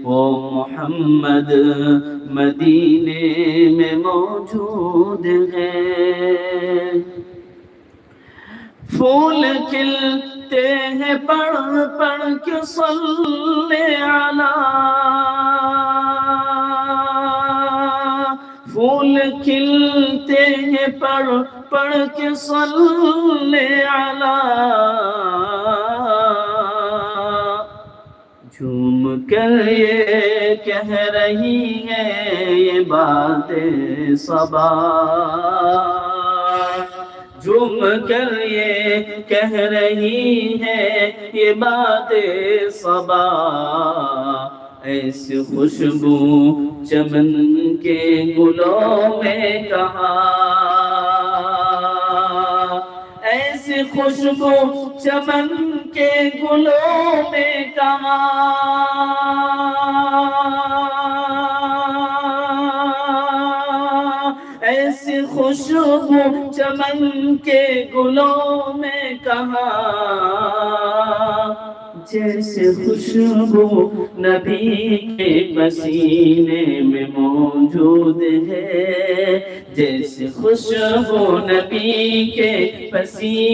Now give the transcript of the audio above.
وہ محمد مدینے میں موجود ہیں۔ پھول کھلتے ہیں پڑھ پڑھ کے صلی علی، پھول کھلتے ہیں پڑھ پڑھ کے صلی علی، جھوم کر یہ کہہ رہی ہے یہ بات صبا، جھوم کر یہ کہہ رہی ہے یہ بات صبا، ایسی خوشبو چمن کے گلوں میں کہاں، ایسی خوشبو چمن کے گلوں میں کہاں، ایسی خوشبو چمن کے گلوں میں کہاں، جیسے خوشبو نبی کے پسینے میں موجود ہے، جیسے خوشبو نبی کے پسینے